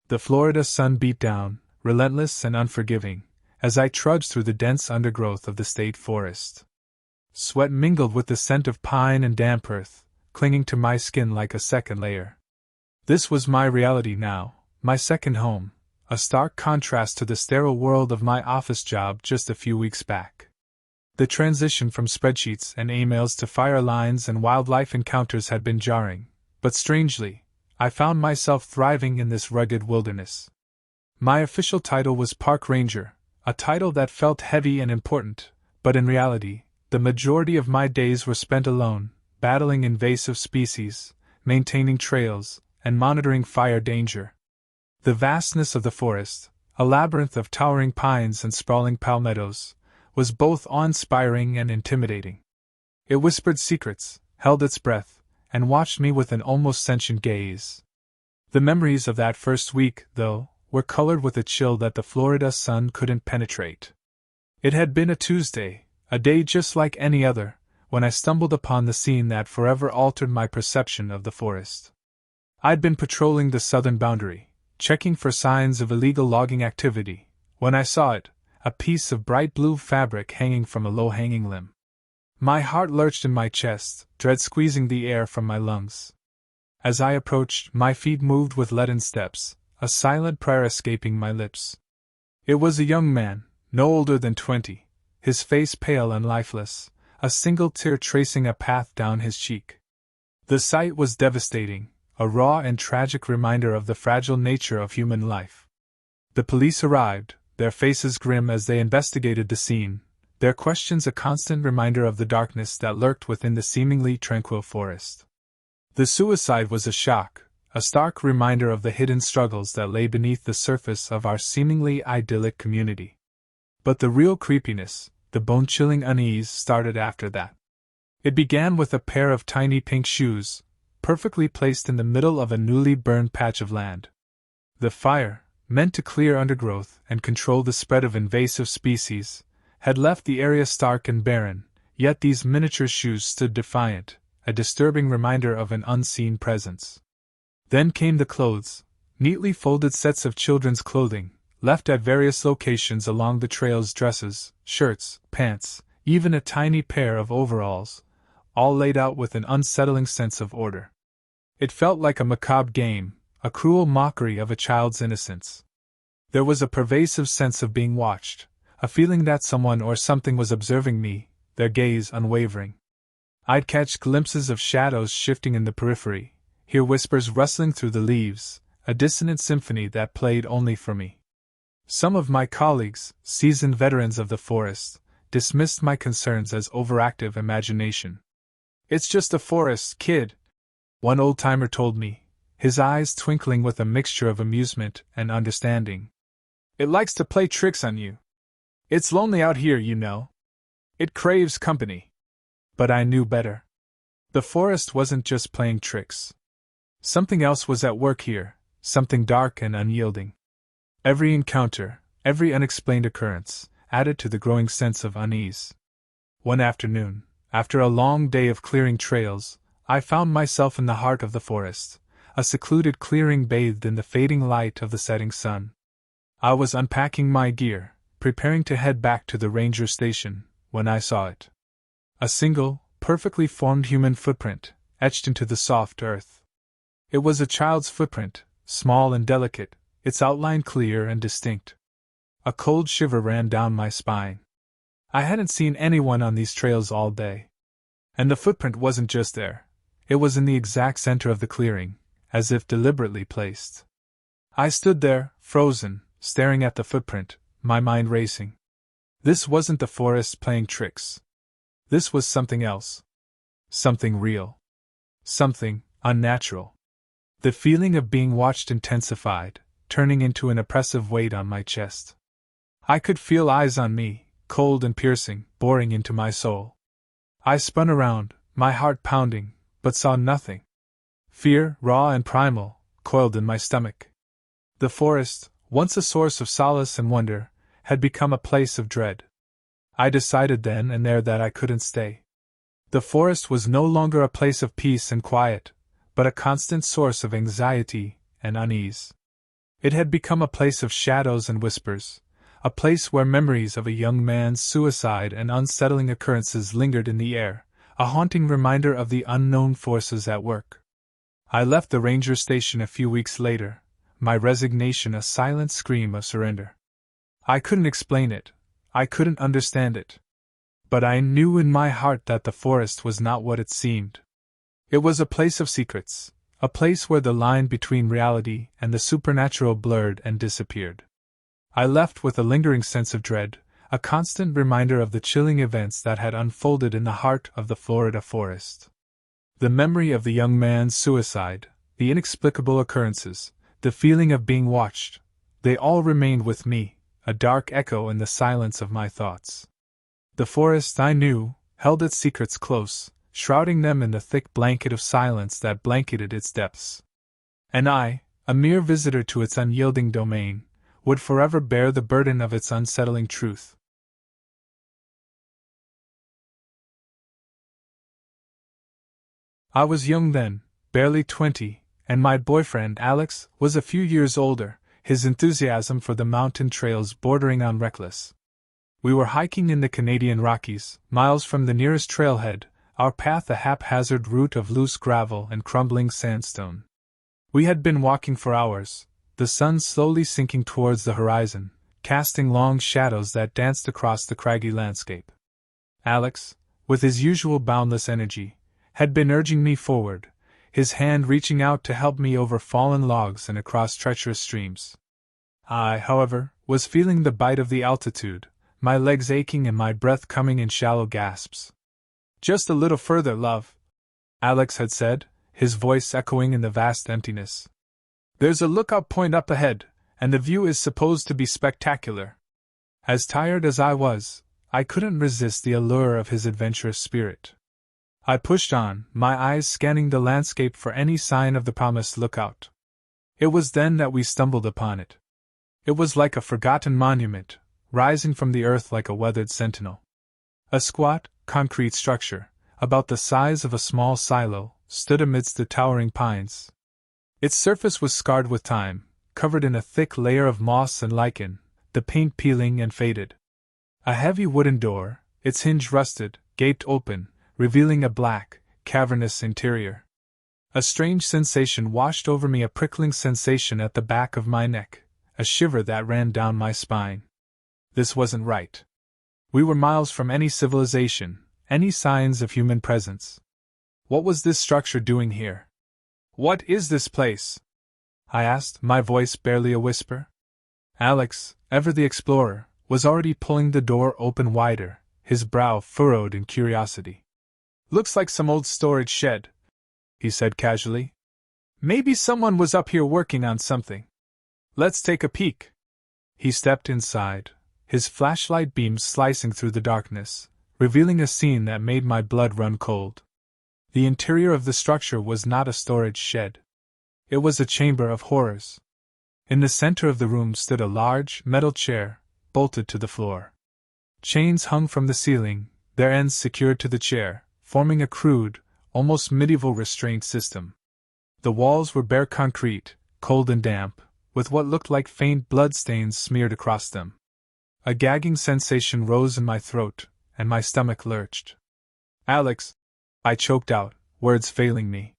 The Florida sun beat down, relentless and unforgiving, as I trudged through the dense undergrowth of the state forest. Sweat mingled with the scent of pine and damp earth, clinging to my skin like a second layer. This was my reality now, my second home, a stark contrast to the sterile world of my office job just a few weeks back. The transition from spreadsheets and emails to fire lines and wildlife encounters had been jarring, but strangely, I found myself thriving in this rugged wilderness. My official title was Park Ranger, a title that felt heavy and important, but in reality, the majority of my days were spent alone, battling invasive species, maintaining trails, and monitoring fire danger. The vastness of the forest, a labyrinth of towering pines and sprawling palmettos, was both awe-inspiring and intimidating. It whispered secrets, held its breath, and watched me with an almost sentient gaze. The memories of that first week, though, were colored with a chill that the Florida sun couldn't penetrate. It had been a Tuesday, a day just like any other, when I stumbled upon the scene that forever altered my perception of the forest. I'd been patrolling the southern boundary, checking for signs of illegal logging activity, when I saw it, a piece of bright blue fabric hanging from a low-hanging limb. My heart lurched in my chest, dread squeezing the air from my lungs. As I approached, my feet moved with leaden steps, a silent prayer escaping my lips. It was a young man, no older than 20, his face pale and lifeless, a single tear tracing a path down his cheek. The sight was devastating, a raw and tragic reminder of the fragile nature of human life. The police arrived, their faces grim as they investigated the scene, their questions a constant reminder of the darkness that lurked within the seemingly tranquil forest. The suicide was a shock, a stark reminder of the hidden struggles that lay beneath the surface of our seemingly idyllic community. But the real creepiness, the bone-chilling unease, started after that. It began with a pair of tiny pink shoes, perfectly placed in the middle of a newly burned patch of land. The fire, meant to clear undergrowth and control the spread of invasive species, had left the area stark and barren, yet these miniature shoes stood defiant, a disturbing reminder of an unseen presence. Then came the clothes, neatly folded sets of children's clothing, left at various locations along the trails: dresses, shirts, pants, even a tiny pair of overalls, all laid out with an unsettling sense of order. It felt like a macabre game, a cruel mockery of a child's innocence. There was a pervasive sense of being watched, a feeling that someone or something was observing me, their gaze unwavering. I'd catch glimpses of shadows shifting in the periphery, hear whispers rustling through the leaves, a dissonant symphony that played only for me. Some of my colleagues, seasoned veterans of the forest, dismissed my concerns as overactive imagination. "It's just a forest, kid," one old-timer told me, his eyes twinkling with a mixture of amusement and understanding. "It likes to play tricks on you. It's lonely out here, you know. It craves company." But I knew better. The forest wasn't just playing tricks. Something else was at work here, something dark and unyielding. Every encounter, every unexplained occurrence, added to the growing sense of unease. One afternoon, after a long day of clearing trails, I found myself in the heart of the forest, a secluded clearing bathed in the fading light of the setting sun. I was unpacking my gear, preparing to head back to the ranger station, when I saw it. A single, perfectly formed human footprint, etched into the soft earth. It was a child's footprint, small and delicate, its outline clear and distinct. A cold shiver ran down my spine. I hadn't seen anyone on these trails all day. And the footprint wasn't just there. It was in the exact center of the clearing, as if deliberately placed. I stood there, frozen, staring at the footprint, my mind racing. This wasn't the forest playing tricks. This was something else. Something real. Something unnatural. The feeling of being watched intensified, turning into an oppressive weight on my chest. I could feel eyes on me, cold and piercing, boring into my soul. I spun around, my heart pounding, but saw nothing. Fear, raw and primal, coiled in my stomach. The forest, once a source of solace and wonder, had become a place of dread. I decided then and there that I couldn't stay. The forest was no longer a place of peace and quiet, but a constant source of anxiety and unease. It had become a place of shadows and whispers, a place where memories of a young man's suicide and unsettling occurrences lingered in the air, a haunting reminder of the unknown forces at work. I left the ranger station a few weeks later, my resignation a silent scream of surrender. I couldn't explain it, I couldn't understand it. But I knew in my heart that the forest was not what it seemed. It was a place of secrets, a place where the line between reality and the supernatural blurred and disappeared. I left with a lingering sense of dread, a constant reminder of the chilling events that had unfolded in the heart of the Florida forest. The memory of the young man's suicide, the inexplicable occurrences, the feeling of being watched, they all remained with me, a dark echo in the silence of my thoughts. The forest, I knew, held its secrets close, shrouding them in the thick blanket of silence that blanketed its depths. And I, a mere visitor to its unyielding domain, would forever bear the burden of its unsettling truth. I was young then, barely 20, and my boyfriend, Alex, was a few years older, his enthusiasm for the mountain trails bordering on reckless. We were hiking in the Canadian Rockies, miles from the nearest trailhead, our path a haphazard route of loose gravel and crumbling sandstone. We had been walking for hours, the sun slowly sinking towards the horizon, casting long shadows that danced across the craggy landscape. Alex, with his usual boundless energy, had been urging me forward, his hand reaching out to help me over fallen logs and across treacherous streams. I, however, was feeling the bite of the altitude, my legs aching and my breath coming in shallow gasps. "Just a little further, love," Alex had said, his voice echoing in the vast emptiness. "There's a lookout point up ahead, and the view is supposed to be spectacular." As tired as I was, I couldn't resist the allure of his adventurous spirit. I pushed on, my eyes scanning the landscape for any sign of the promised lookout. It was then that we stumbled upon it. It was like a forgotten monument, rising from the earth like a weathered sentinel. A squat, concrete structure, about the size of a small silo, stood amidst the towering pines. Its surface was scarred with time, covered in a thick layer of moss and lichen, the paint peeling and faded. A heavy wooden door, its hinge rusted, gaped open, revealing a black, cavernous interior. A strange sensation washed over me, a prickling sensation at the back of my neck, a shiver that ran down my spine. This wasn't right. We were miles from any civilization, any signs of human presence. What was this structure doing here? "What is this place?" I asked, my voice barely a whisper. Alex, ever the explorer, was already pulling the door open wider, his brow furrowed in curiosity. "Looks like some old storage shed," he said casually. "Maybe someone was up here working on something. Let's take a peek." He stepped inside, his flashlight beams slicing through the darkness, revealing a scene that made my blood run cold. The interior of the structure was not a storage shed. It was a chamber of horrors. In the center of the room stood a large, metal chair, bolted to the floor. Chains hung from the ceiling, their ends secured to the chair, forming a crude, almost medieval restraint system. The walls were bare concrete, cold and damp, with what looked like faint bloodstains smeared across them. A gagging sensation rose in my throat, and my stomach lurched. "Alex," I choked out, words failing me.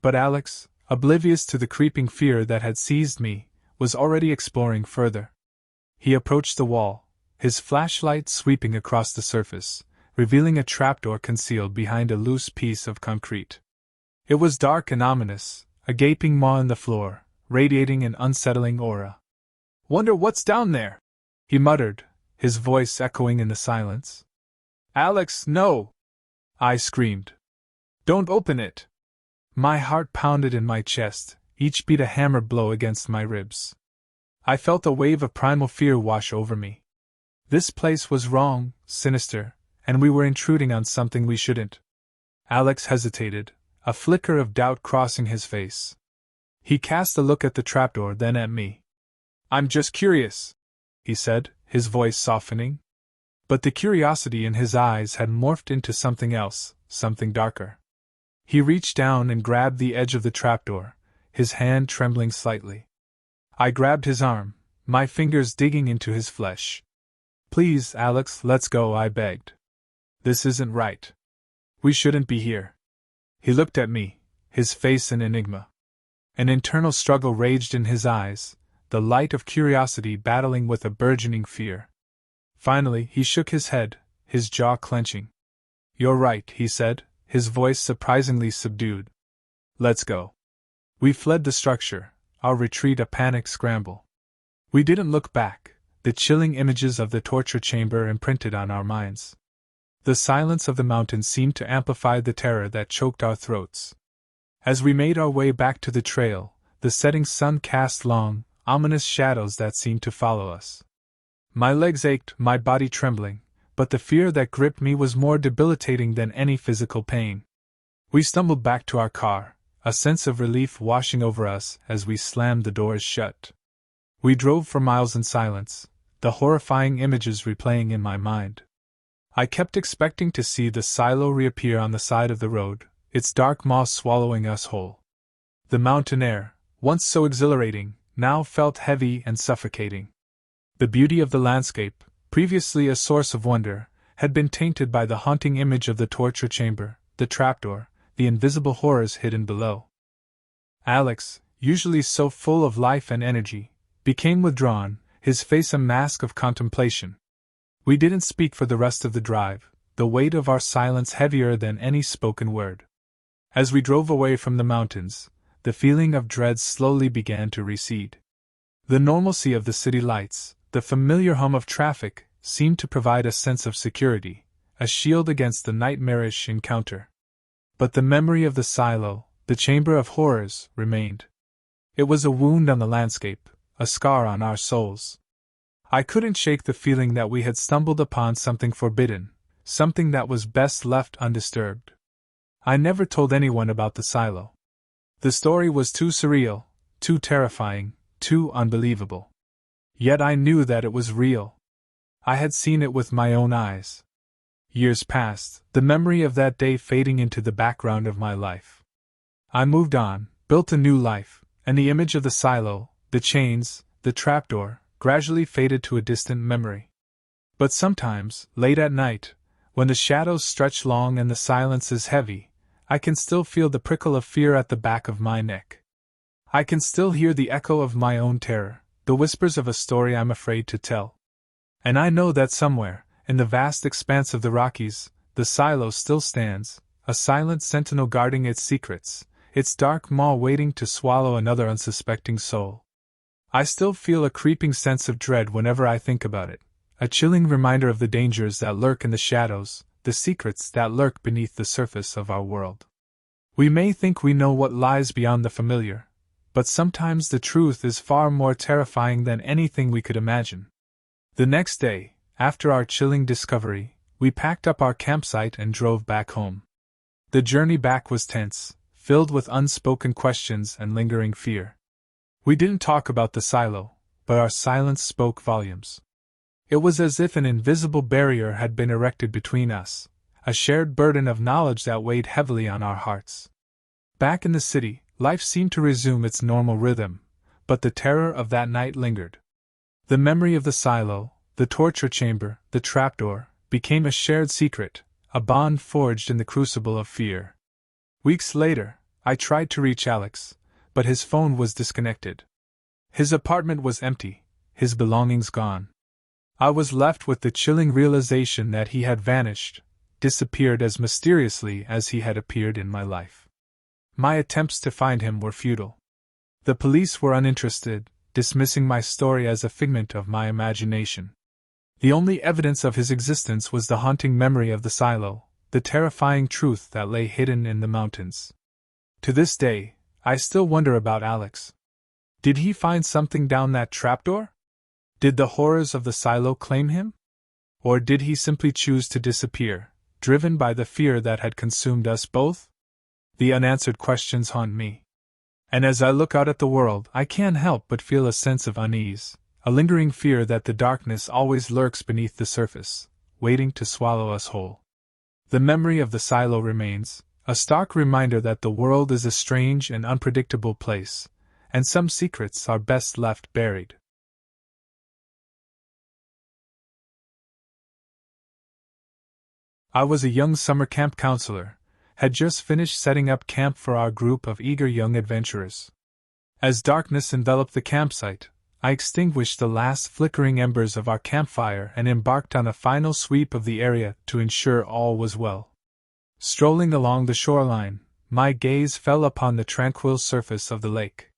But Alex, oblivious to the creeping fear that had seized me, was already exploring further. He approached the wall, his flashlight sweeping across the surface, revealing a trapdoor concealed behind a loose piece of concrete. It was dark and ominous, a gaping maw in the floor, radiating an unsettling aura. "Wonder what's down there?" he muttered, his voice echoing in the silence. "Alex, no!" I screamed. "Don't open it!" My heart pounded in my chest, each beat a hammer blow against my ribs. I felt a wave of primal fear wash over me. This place was wrong, sinister, and we were intruding on something we shouldn't. Alex hesitated, a flicker of doubt crossing his face. He cast a look at the trapdoor, then at me. "I'm just curious," he said, his voice softening. But the curiosity in his eyes had morphed into something else, something darker. He reached down and grabbed the edge of the trapdoor, his hand trembling slightly. I grabbed his arm, my fingers digging into his flesh. Please, Alex, let's go, I begged. This isn't right. We shouldn't be here. He looked at me, his face an enigma. An internal struggle raged in his eyes, the light of curiosity battling with a burgeoning fear. Finally, he shook his head, his jaw clenching. You're right, he said, his voice surprisingly subdued. Let's go. We fled the structure, our retreat a panicked scramble. We didn't look back, the chilling images of the torture chamber imprinted on our minds. The silence of the mountain seemed to amplify the terror that choked our throats. As we made our way back to the trail, the setting sun cast long, ominous shadows that seemed to follow us. My legs ached, my body trembling, but the fear that gripped me was more debilitating than any physical pain. We stumbled back to our car, a sense of relief washing over us as we slammed the doors shut. We drove for miles in silence, the horrifying images replaying in my mind. I kept expecting to see the silo reappear on the side of the road, its dark maw swallowing us whole. The mountain air, once so exhilarating, now felt heavy and suffocating. The beauty of the landscape, previously a source of wonder, had been tainted by the haunting image of the torture chamber, the trapdoor, the invisible horrors hidden below. Alex, usually so full of life and energy, became withdrawn, his face a mask of contemplation. We didn't speak for the rest of the drive, the weight of our silence heavier than any spoken word. As we drove away from the mountains, the feeling of dread slowly began to recede. The normalcy of the city lights, the familiar hum of traffic, seemed to provide a sense of security, a shield against the nightmarish encounter. But the memory of the silo, the chamber of horrors, remained. It was a wound on the landscape, a scar on our souls. I couldn't shake the feeling that we had stumbled upon something forbidden, something that was best left undisturbed. I never told anyone about the silo. The story was too surreal, too terrifying, too unbelievable. Yet I knew that it was real. I had seen it with my own eyes. Years passed, the memory of that day fading into the background of my life. I moved on, built a new life, and the image of the silo, the chains, the trapdoor, gradually faded to a distant memory. But sometimes, late at night, when the shadows stretch long and the silence is heavy, I can still feel the prickle of fear at the back of my neck. I can still hear the echo of my own terror, the whispers of a story I'm afraid to tell. And I know that somewhere, in the vast expanse of the Rockies, the silo still stands, a silent sentinel guarding its secrets, its dark maw waiting to swallow another unsuspecting soul. I still feel a creeping sense of dread whenever I think about it, a chilling reminder of the dangers that lurk in the shadows, the secrets that lurk beneath the surface of our world. We may think we know what lies beyond the familiar, but sometimes the truth is far more terrifying than anything we could imagine. The next day, after our chilling discovery, we packed up our campsite and drove back home. The journey back was tense, filled with unspoken questions and lingering fear. We didn't talk about the silo, but our silence spoke volumes. It was as if an invisible barrier had been erected between us, a shared burden of knowledge that weighed heavily on our hearts. Back in the city, life seemed to resume its normal rhythm, but the terror of that night lingered. The memory of the silo, the torture chamber, the trapdoor, became a shared secret, a bond forged in the crucible of fear. Weeks later, I tried to reach Alex, but his phone was disconnected. His apartment was empty, his belongings gone. I was left with the chilling realization that he had vanished, disappeared as mysteriously as he had appeared in my life. My attempts to find him were futile. The police were uninterested, dismissing my story as a figment of my imagination. The only evidence of his existence was the haunting memory of the silo, the terrifying truth that lay hidden in the mountains. To this day, I still wonder about Alex. Did he find something down that trapdoor? Did the horrors of the silo claim him? Or did he simply choose to disappear, driven by the fear that had consumed us both? The unanswered questions haunt me. And as I look out at the world, I can't help but feel a sense of unease, a lingering fear that the darkness always lurks beneath the surface, waiting to swallow us whole. The memory of the silo remains, a stark reminder that the world is a strange and unpredictable place, and some secrets are best left buried. I was a young summer camp counselor, had just finished setting up camp for our group of eager young adventurers. As darkness enveloped the campsite, I extinguished the last flickering embers of our campfire and embarked on a final sweep of the area to ensure all was well. Strolling along the shoreline, my gaze fell upon the tranquil surface of the lake.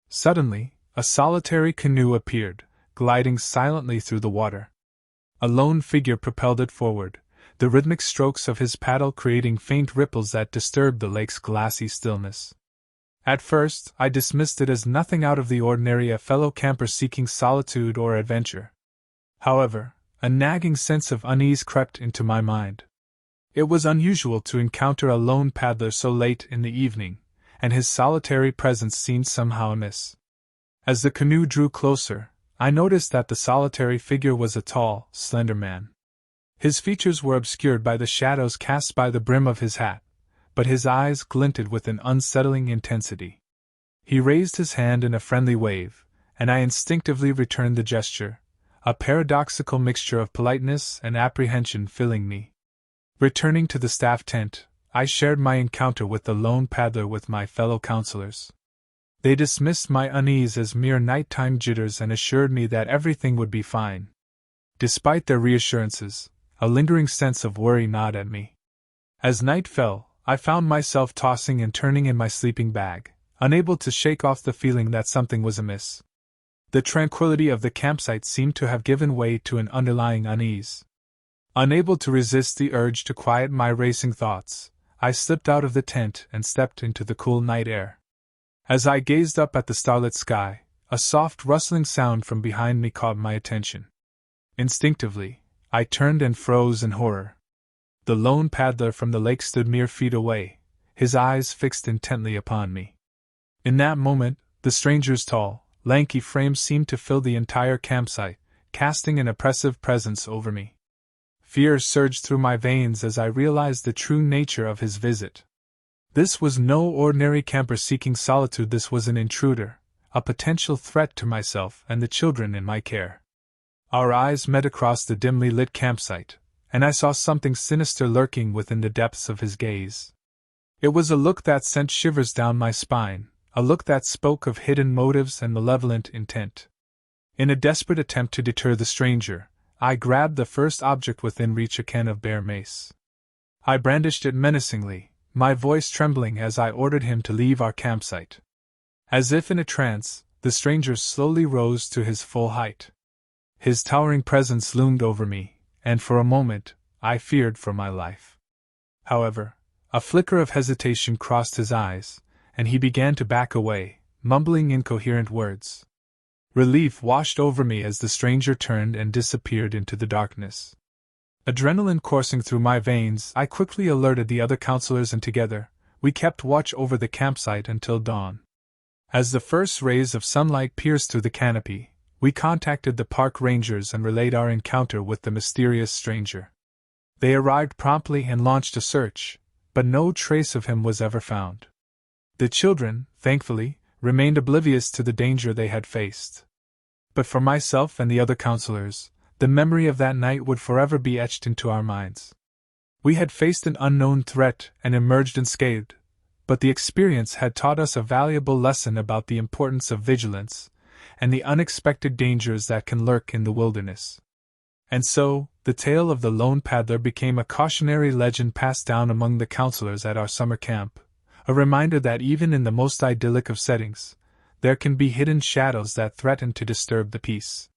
Suddenly, a solitary canoe appeared, gliding silently through the water. A lone figure propelled it forward, the rhythmic strokes of his paddle creating faint ripples that disturbed the lake's glassy stillness. At first, I dismissed it as nothing out of the ordinary, a fellow camper seeking solitude or adventure. However, a nagging sense of unease crept into my mind. It was unusual to encounter a lone paddler so late in the evening, and his solitary presence seemed somehow amiss. As the canoe drew closer, I noticed that the solitary figure was a tall, slender man. His features were obscured by the shadows cast by the brim of his hat, but his eyes glinted with an unsettling intensity. He raised his hand in a friendly wave, and I instinctively returned the gesture, a paradoxical mixture of politeness and apprehension filling me. Returning to the staff tent, I shared my encounter with the lone paddler with my fellow counselors. They dismissed my unease as mere nighttime jitters and assured me that everything would be fine. Despite their reassurances, a lingering sense of worry gnawed at me. As night fell, I found myself tossing and turning in my sleeping bag, unable to shake off the feeling that something was amiss. The tranquility of the campsite seemed to have given way to an underlying unease. Unable to resist the urge to quiet my racing thoughts, I slipped out of the tent and stepped into the cool night air. As I gazed up at the starlit sky, a soft rustling sound from behind me caught my attention. Instinctively, I turned and froze in horror. The lone paddler from the lake stood mere feet away, his eyes fixed intently upon me. In that moment, the stranger's tall, lanky frame seemed to fill the entire campsite, casting an oppressive presence over me. Fear surged through my veins as I realized the true nature of his visit. This was no ordinary camper seeking solitude, this was an intruder, a potential threat to myself and the children in my care. Our eyes met across the dimly lit campsite, and I saw something sinister lurking within the depths of his gaze. It was a look that sent shivers down my spine, a look that spoke of hidden motives and malevolent intent. In a desperate attempt to deter the stranger, I grabbed the first object within reach, a can of bear mace. I brandished it menacingly, my voice trembling as I ordered him to leave our campsite. As if in a trance, the stranger slowly rose to his full height. His towering presence loomed over me, and for a moment, I feared for my life. However, a flicker of hesitation crossed his eyes, and he began to back away, mumbling incoherent words. Relief washed over me as the stranger turned and disappeared into the darkness. Adrenaline coursing through my veins, I quickly alerted the other counselors, and together, we kept watch over the campsite until dawn. As the first rays of sunlight pierced through the canopy, we contacted the park rangers and relayed our encounter with the mysterious stranger. They arrived promptly and launched a search, but no trace of him was ever found. The children, thankfully, remained oblivious to the danger they had faced. But for myself and the other counselors, the memory of that night would forever be etched into our minds. We had faced an unknown threat and emerged unscathed, but the experience had taught us a valuable lesson about the importance of vigilance and the unexpected dangers that can lurk in the wilderness. And so, the tale of the lone paddler became a cautionary legend passed down among the counselors at our summer camp, a reminder that even in the most idyllic of settings, there can be hidden shadows that threaten to disturb the peace.